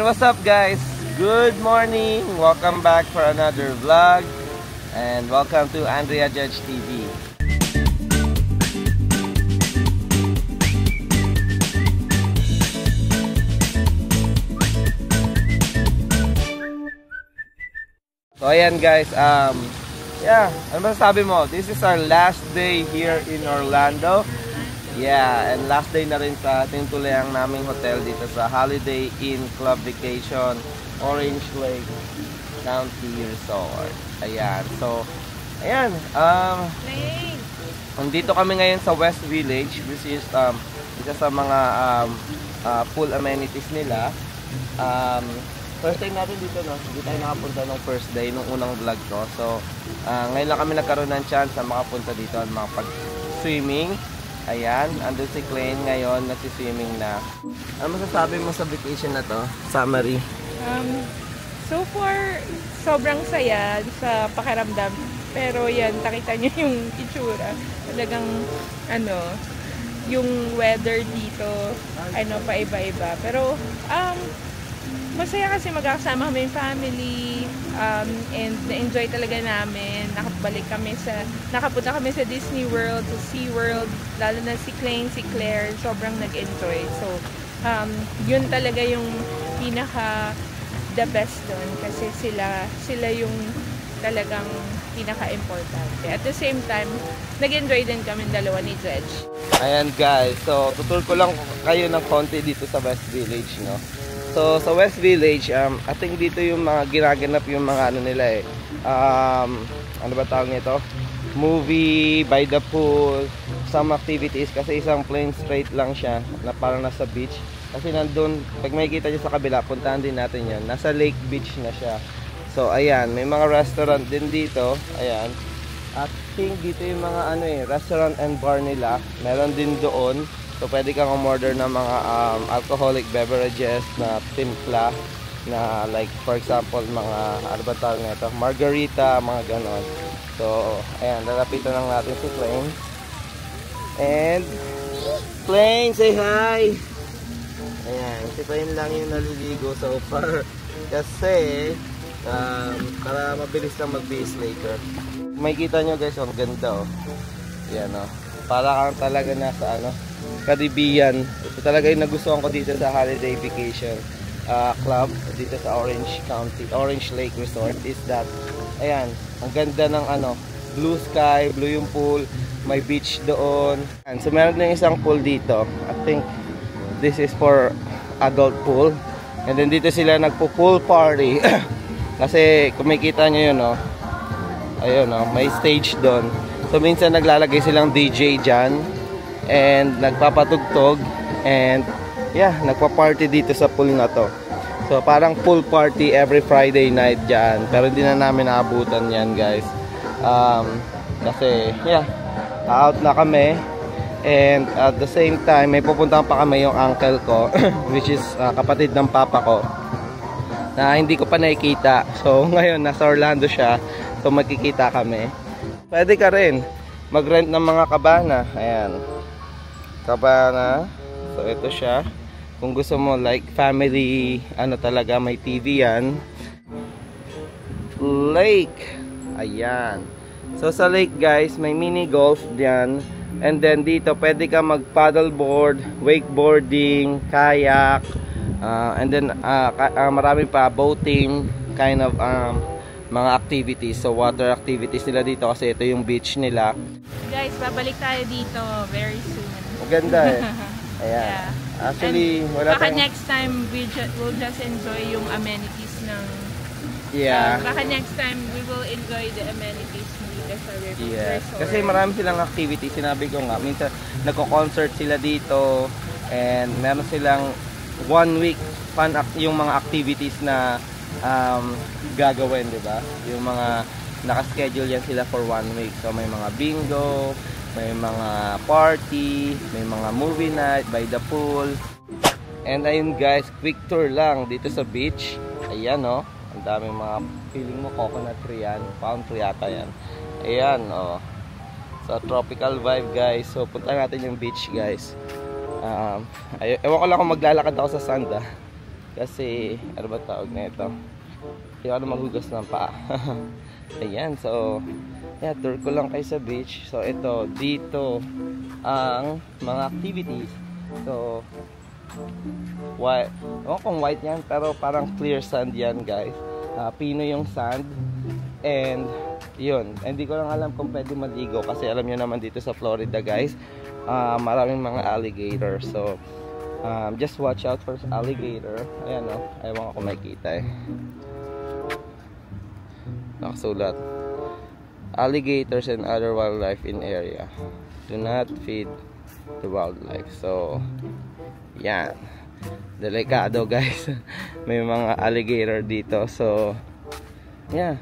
what's up guys? Good morning! Welcome back for another vlog and welcome to Andrea Judge TV. So ayan guys, yeah, ano masasabi mo? This is our last day here in Orlando. Yeah, and last day na rin sa ating tulayang naming hotel dito sa Holiday Inn Club Vacation, Orange Lake County Resort. Ayan, so, ayan, nandito kami ngayon sa West Village, which is isa sa mga pool amenities nila. First time natin dito, no? Hindi tayo nakapunta nung first day, nung unang vlog ko. So, ngayon lang kami nagkaroon ng chance na makapunta dito at makapag-swimming. Ayan, andun si Klein ngayon, nagsi-swimming na. Ano masasabi mo sa vacation na to? Summary. So far, sobrang saya sa pakiramdam. Pero yan, nakita niyo yung itsura. Talagang, yung weather dito, paiba-iba. Pero, masaya kasi magkakasama kami yung family, and na-enjoy talaga namin. Nakapunta kami sa Disney World, sa Sea World, lalo na si Klein, si Claire, sobrang nag-enjoy. So, yun talaga yung the best doon kasi sila yung talagang pinaka-importante. At the same time, nag-enjoy din kami dalawa ni Dredge. Ayan guys, so tutur ko lang kayo ng konti dito sa West Village, no? So, sa West Village, I think dito yung mga ginaganap yung mga nila ano ba tawag nito? Movie, by the pool, some activities kasi isang plain straight lang siya na parang nasa beach. Kasi nandun, pag makikita nyo sa kabila, puntahan din natin yan. Nasa Lake Beach na siya. So, ayan, may mga restaurant din dito. Ayan. At think dito yung mga restaurant and bar nila. Meron din doon. So, pwede kang umorder ng mga alcoholic beverages na timpla na like, for example, mga, ano ba tawag na ito? Margarita, mga ganon. So, ayan, lalapitan lang natin si Klein. And, Klein, say hi! Ayan, si Klein lang yung naliligo so far. Kasi, para mabilis lang mag-base later. May kita nyo guys, ang ganda oh. Ayan oh. Para kang talaga nasa Caribbean. Ito talaga yung nagustuhan ko dito sa Holiday Vacation Club dito sa Orange Lake Resort is that, ayan, ang ganda ng blue sky, blue yung pool, may beach doon. And so meron din isang pool dito. I think this is for adult pool. And then dito sila nagpo-pool party. Kasi kung makikita nyo yun, ayun, may stage doon. So minsan naglalagay silang DJ dyan and nagpapatugtog and yeah, nagpa-party dito sa pool na to. So parang pool party every Friday night dyan. Pero hindi na namin naabutan yan guys. Kasi yeah, out na kami. And at the same time, may pupuntahan pa kami yung uncle ko which is kapatid ng papa ko na hindi ko pa nakikita. So ngayon nasa Orlando siya. So magkikita kami. Pwede ka rin mag-rent ng mga kabana. Ayan. Kabana. So ito siya. Kung gusto mo like family, talaga may TV yan. Lake. Ayan. So sa lake guys, may mini golf diyan. And then dito pwede ka mag paddleboard, wakeboarding, kayak, and then marami pa boating kind of mga activities. So water activities nila dito kasi ito yung beach nila. Guys, babalik tayo dito very soon. Maganda eh. Ayan. Yeah. Actually, wala baka next time we'll just enjoy yung amenities ng baka next time we will enjoy the amenities dito sa resort. Kasi marami silang activities. Sinabi ko nga, minsan nagko-concert sila dito and meron silang 1 week yung mga activities na gagawin, di ba? Yung mga naka-schedule yan sila for 1 week. So may mga bingo, may mga party, may mga movie night by the pool. And ayun guys, quick tour lang dito sa beach. Ayan ang daming mga, feeling mo coconut tree yan, palm tree yata yan. Ayan So tropical vibe guys. So punta natin yung beach guys. Ewan ko lang kung maglalakad ako sa sand Kasi, ano ba tawag na ito? Hindi ako maghugas ng paa. Ayan, so, yeah, tour ko lang kayo sa beach. So, ito, dito, ang mga activities. So, white, ewan kung white yan, pero parang clear sand yan, guys. Pino yung sand. And, yun, hindi ko lang alam kung pwede maligo. Kasi alam nyo naman dito sa Florida, guys, maraming mga alligator. So, just watch out for alligator. Ayan, no? Ewan ko makikita eh. Nakasulat, alligators and other wildlife in area do not feed the wildlife. So yan, delikado guys. May mga alligator dito. So yeah,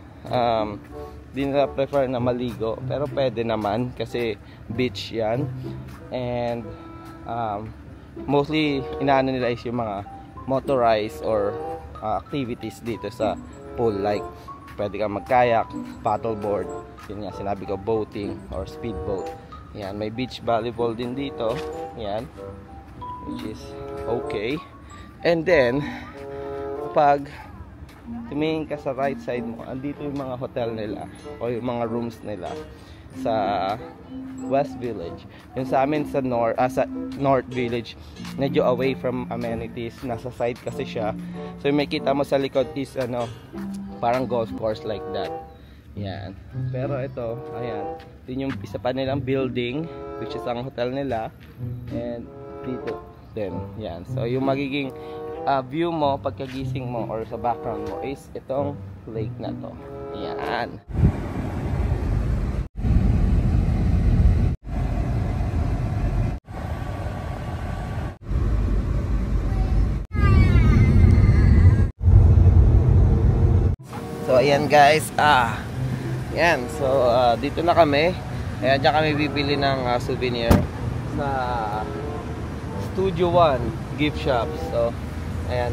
di nila prefer na maligo, pero pwede naman kasi beach yan. And mostly inaano nila is yung mga motorized or activities dito sa pool, like pwede kang mag-kayak, paddleboard, yun nga sinabi ko, boating or speedboat. Yan, may beach volleyball din dito. Yan, which is okay. And then pag tumingin ka sa right side mo, andito yung mga hotel nila o yung mga rooms nila sa West Village. Yung sa amin sa North Village, medyo away from amenities, nasa side kasi siya. So yung makita mo sa likod is parang golf course like that. Yan. Pero ito, ayan, din yung isa pa nilang building, which is ang hotel nila. And dito din, yan. So yung magiging view mo pagkagising mo or sa background mo is itong lake na to. Yan. So ayan guys, yan, so dito na kami. Ayan, dyan kami bibili ng souvenir sa Studio One gift shop. So ayan,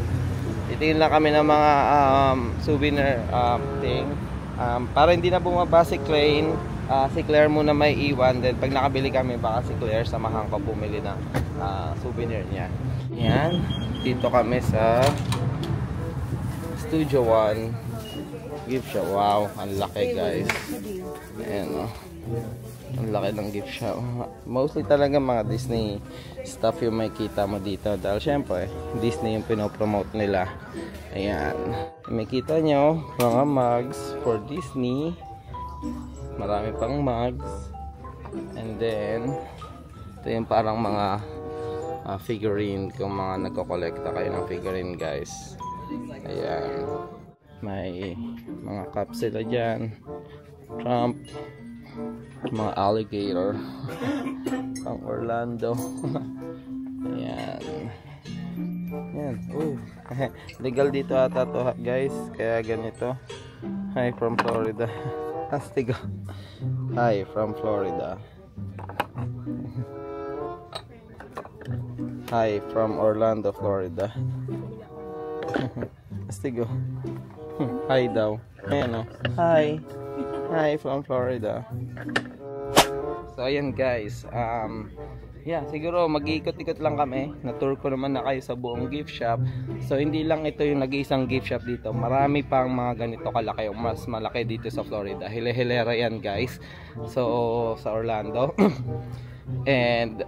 titingin lang kami ng mga souvenir thing, para hindi na bumaba si Claire. Si Claire muna may iwan, then pag nakabili kami baka si Claire samahan ko bumili ng souvenir niya. Ayan, dito kami sa Studio One gift shop. Wow, ang laki guys. Ayan, ang laki ng gift shop. Mostly talaga mga Disney stuff yung makikita mo dito, dahil syempre Disney yung pinopromote nila. Ayan, makikita nyo mga mugs for Disney, marami pang mugs. And then ito yung parang mga figurine, kung mga nagko-collecta kayo ng figurine guys. Ayan, may mga cups sila dyan, Trump, mga alligator pang Orlando. Ayan, yan. Legal dito ata to guys, kaya ganito. Hi from Florida. Astigo. Hi from Florida. Hi from Orlando, Florida. Astigo. Hi daw. Ayan o. Hi. Hi from Florida. So ayan guys, yeah, siguro mag-iikot-ikot lang kami. Na-tour ko naman na kayo sa buong gift shop. So hindi lang ito yung nag-iisang gift shop dito. Marami pang mga ganito kalaki, yung mas malaki dito sa Florida. Hile-hilera yan guys. So sa Orlando. And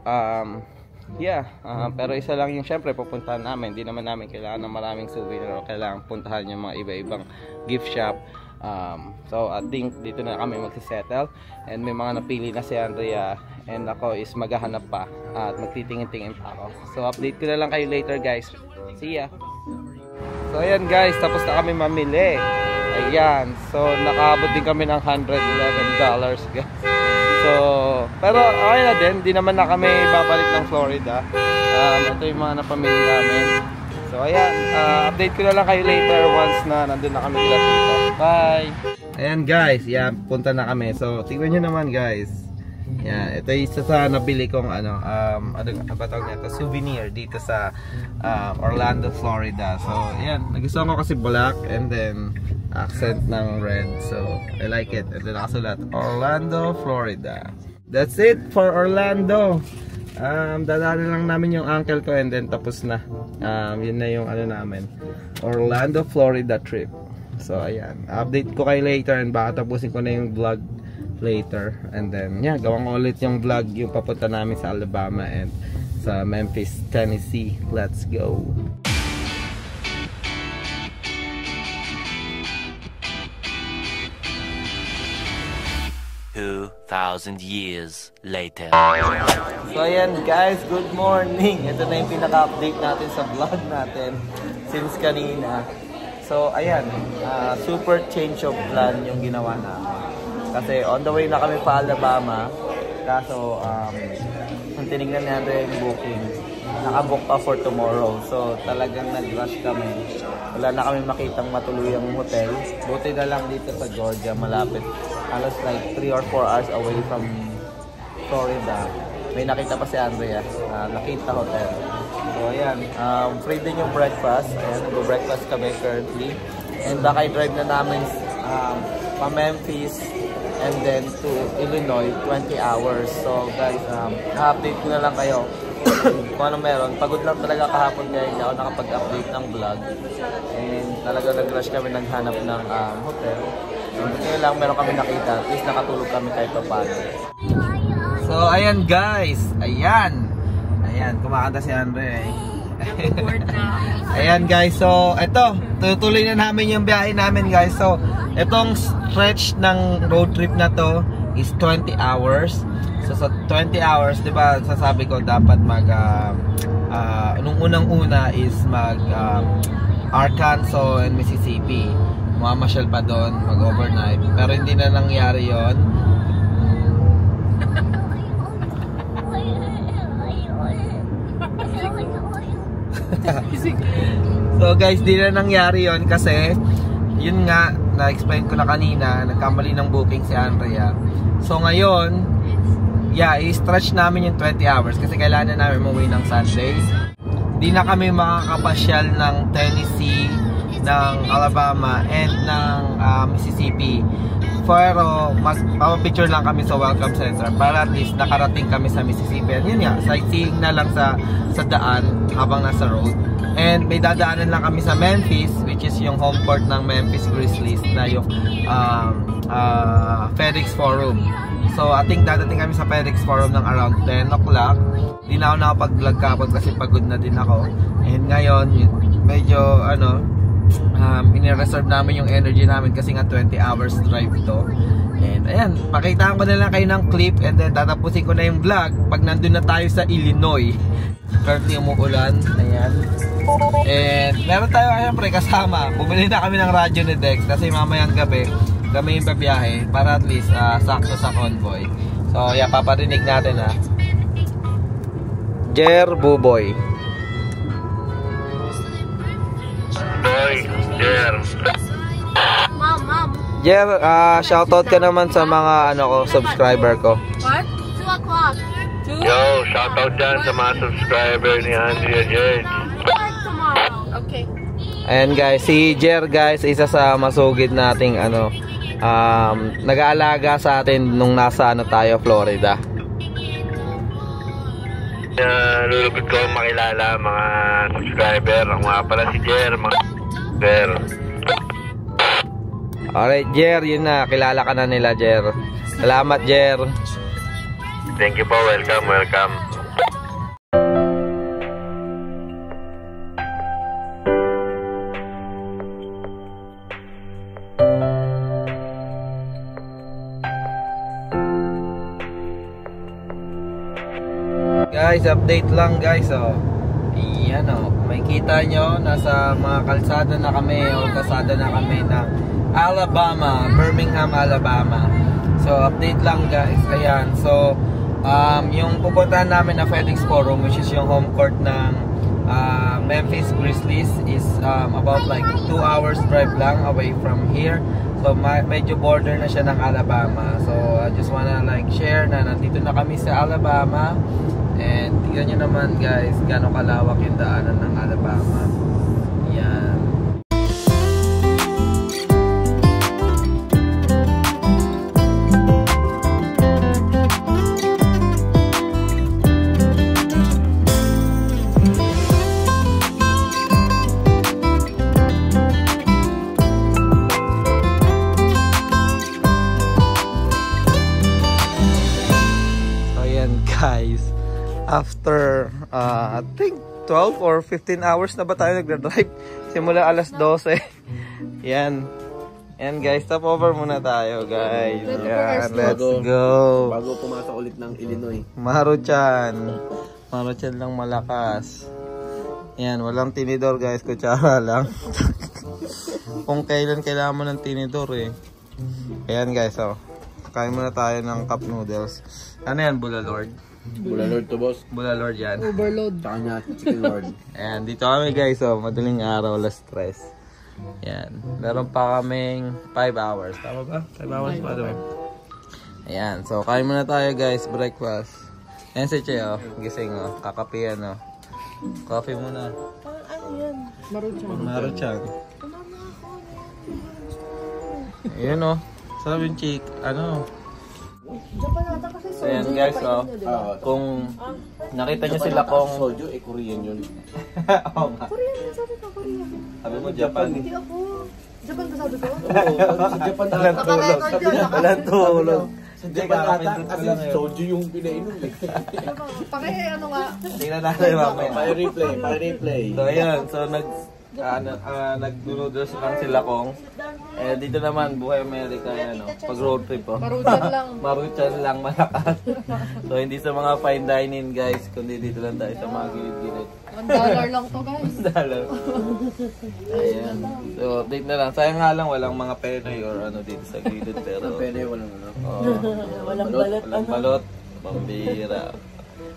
yeah, pero isa lang yung syempre pupuntahan namin. Hindi naman namin kailangan ng maraming souvenir o kailangan puntahan yung mga iba-ibang gift shop. So I think dito na kami magsisettle. And may mga napili na si Andrea, and ako is maghahanap pa at magtitingin-tingin pa ako. So update ko na lang kayo later guys. See ya. So ayan guys, tapos na kami mamili. Ayan, so nakaabot din kami ng $111 guys. So, pero okay na din, di naman na kami babalik ng Florida. Ito yung mga napamili namin. So ayan, update ko na lang kayo later once na nandun na kami dito. Bye! Ayan guys, yan, punta na kami. So tingnan nyo naman guys. Yan, ito yung isa sa nabili kong souvenir dito sa Orlando, Florida. So ayan, nagustuhan ko kasi black and then accent ng red. So I like it. And then nakasulat Orlando, Florida. That's it for Orlando. Dadaanan lang namin yung uncle ko and then tapos na. Yun na yung ano namin, Orlando, Florida trip. So ayan, update ko kayo later and baka tapusin ko na yung vlog later. And then yeah, gawin ko ulit yung vlog yung papunta namin sa Alabama and sa Memphis, Tennessee. Let's go! 2,000 years later. So ayan guys, good morning. Ito na yung pinaka-update natin sa vlog natin since kanina. So ayan, super change of plan yung ginawa namin. Kasi on the way na kami pa Alabama. Kaso ang tinignan natin yung booking, nakabook pa for tomorrow. So talagang nag-rush kami. Wala na kami makitang matuluyang hotel. Buti na lang dito sa Georgia, malapit. Halos like 3 or 4 hours away from Florida. May nakita pa si Andrea, nakita hotel. So ayan, free din yung breakfast. Ayan, nag-breakfast kami currently. And baka i-drive na namin pa Memphis and then to Illinois, 20 hours. So guys, update ko na lang kayo kung ano meron. Pagod lang talaga kahapon kaya hindi ako nakapag-update ng vlog. And talaga nag-rush kami naghanap ng hotel. Buti lang meron kami nakita. At least nakatulog kami kahit pa paano. So ayan guys, ayan kumakanta si Andre. Ayan guys, so eto, tutuloy na namin yung biyahe namin guys. So etong stretch ng road trip na to is 20 hours. So sa 20 hours, di ba sasabi ko dapat mag nung unang-una is mag Arkansas and Mississippi. Mamasyal pa doon, mag-overnight. Pero hindi na nangyari yon. So guys, di na nangyari yon kasi yun nga, na-explain ko na kanina, nagkamali ng booking si Andrea. So ngayon, yeah, i-stretch namin yung 20 hours kasi kailangan namin umuwi ng Sunday. Di na kami makakapasyal ng Tennessee, ng Alabama and ng Mississippi. Pero magpapapicture lang kami sa Welcome Center para at least nakarating kami sa Mississippi. And yun nga, sightseeing na lang sa daan habang nasa road. And may dadaanan lang kami sa Memphis, which is yung home court ng Memphis Grizzlies na yung FedEx Forum. So I think dadating kami sa FedEx Forum ng around 10 o'clock. Di na ako nakapag-vlog kapag kasi pagod na din ako. And ngayon, medyo inireserve namin yung energy namin kasi nga 20 hours drive to. And ayan, pakitaan ko na lang kayo ng clip and then tatapusin ko na yung vlog pag nandun na tayo sa Illinois. Currently umuulan, ayan. And meron tayo syempre kasama. Bumili na kami ng radyo ni Dex kasi mamayang gabi kami yung pabiyahe para at least sakto sa convoy. So yeah, paparinig natin Jer Buboy. Jer. Mom. Jer, shoutout ka naman sa mga subscriber ko. What? 2 o'clock. Yo, shoutout dyan sa mga subscriber ni Andrea George. Tomorrow. Okay. Ayan guys, si Jer guys, isa sa masugid nating nag-aalaga sa atin nung nasa tayo, Florida. Lulugod ko makilala mga subscriber. Ako nga pala si Jer, mga subscriber. Alright Jer, yun na, kilala ka na nila Jer. Salamat Jer. Thank you po, welcome. Guys, update lang guys. Yan may kita nyo, nasa mga kalsada na kami o kalsada na kami ng Alabama, Birmingham, Alabama. So update lang guys. Ayan, so yung pupuntahan namin na FedEx Forum, which is yung home court ng Memphis Grizzlies, is about like 2 hours drive lang away from here. So medyo border na siya ng Alabama. So I just wanna like share na nandito na kami sa Alabama. And tignan nyo naman guys, gano'ng kalawak yung daanan ng Alabama. Yan. guys. After, I think 12 or 15 hours na ba tayo nagdadrive? Simula alas 12. Yan. Yan guys, stop over muna tayo guys. Yan, let's go. Bago pumasok ulit ng Illinois. Maruchan. Maruchan lang malakas. Yan, walang tinidor guys, kutsara lang. Kung kailan kailangan mo ng tinidor eh. Ayan guys, oh. Kain muna tayo ng cup noodles. Ano yan, Bulalord? Bulalord to boss. Bulalord yan. Overload. Tsaka niya, chicken lord. Ayan, dito kami guys, oh. Madaling araw, less stress. Ayan. Meron pa kaming 5 hours. Tama ba? 5 hours pa diba? Ayan, so kain muna tayo guys, breakfast. Ayan si Che, oh. Gising, oh. Kakapian, oh. Coffee muna. Ano yan? Maruchan. Maruchan. Ayan, oh. Sabi yung chick, ano? So yan guys, oh. Kung nakita nyo sila kung Soju, Korean yun. Oo nga. Korean na sabi ko, Korean. Sabi mo Japan. Hindi ako. Japan ka sabi ko? Oo, sa Japan Walang tulog. Walang tulog. Sa Japan ata, kasi soju yung pinainom eh. Ano nga? Tingnan natin mamaya. Pa-replay. So ayun, so nag-noodles lang sila kong. Eh dito naman buhay Amerika yan, no. Pag road trip, oh. Maruchan lang. Maruchan lang malakas. So hindi sa mga fine dining guys, kundi dito lang tayo sa mga gilid-gilid. $1 lang to guys. $1. Ayan. So update na lang. Sayang nga lang walang mga penoy or ano dito sa gilid pero Pwede, walang ano. Walang balat. walang balot, pambira.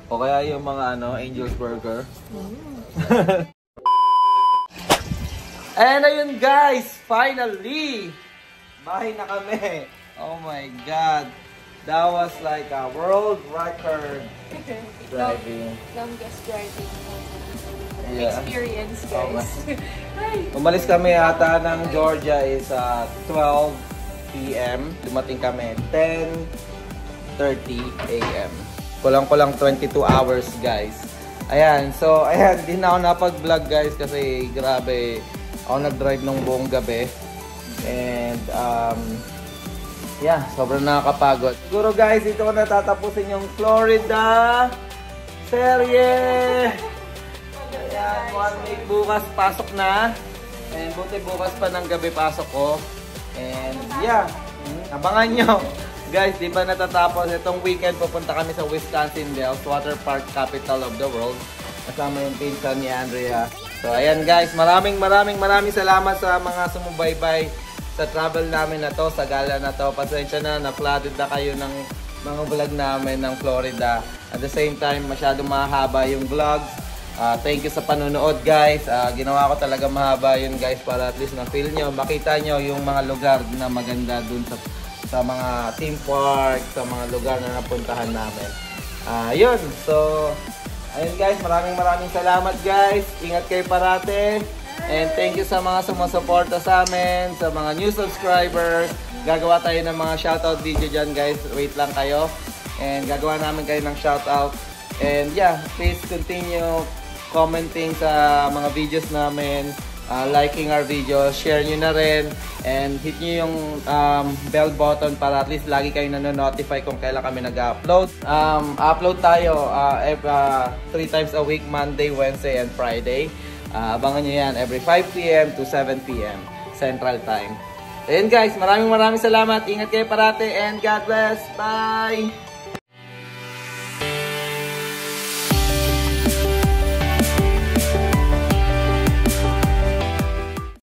O kaya yung mga ano, Angel's Burger. And ayun guys, finally, bahay na kami. Oh my God. That was like a world record driving. Longest driving Yeah. experience Oh, guys. Umalis kami ata ng Georgia is 12 p.m. Dumating kami 10:30 a.m. Kulang-kulang 22 hours guys. Ayan, so ayan, di na ako napag-vlog guys kasi grabe. Ako nag-drive ng buong gabi. And, yeah, sobrang nakakapagod. Siguro guys, dito ko natatapusin yung Florida serye. Ayan, 1 week bukas pasok na. And buti bukas pa ng gabi pasok ko. And, yeah, abangan nyo. Guys, di ba natatapos? Itong weekend pupunta kami sa Wisconsin Dells, water park capital of the world. Kasama yung pinsan ni Andrea. So, ayan guys, maraming salamat sa mga sumubaybay sa travel namin na to, sa gala na to. Pasensya na, na-flooded na kayo ng mga vlog namin ng Florida. At the same time, masyadong mahaba yung vlogs. Thank you sa panonood guys. Ginawa ko talaga mahaba yun guys para at least na-feel nyo, makita nyo yung mga lugar na maganda dun sa mga theme park, sa mga lugar na napuntahan namin. Yun, so ayun guys, maraming salamat guys. Ingat kayo parate. And thank you sa mga sumusuporta sa amin, sa mga new subscribers. Gagawa tayo ng mga shoutout video dyan guys. Wait lang kayo. And gagawa namin kayo ng shoutout. And yeah, please continue commenting sa mga videos namin. Liking our video, share nyo na rin, and hit nyo yung bell button para at least lagi kayo nanonotify kung kailan kami nag-upload. Upload tayo 3 times a week, Monday, Wednesday, and Friday. Abangan nyo yan every 5 p.m. to 7 p.m. Central Time. Ayun guys, maraming salamat. Ingat kayo parate and God bless. Bye!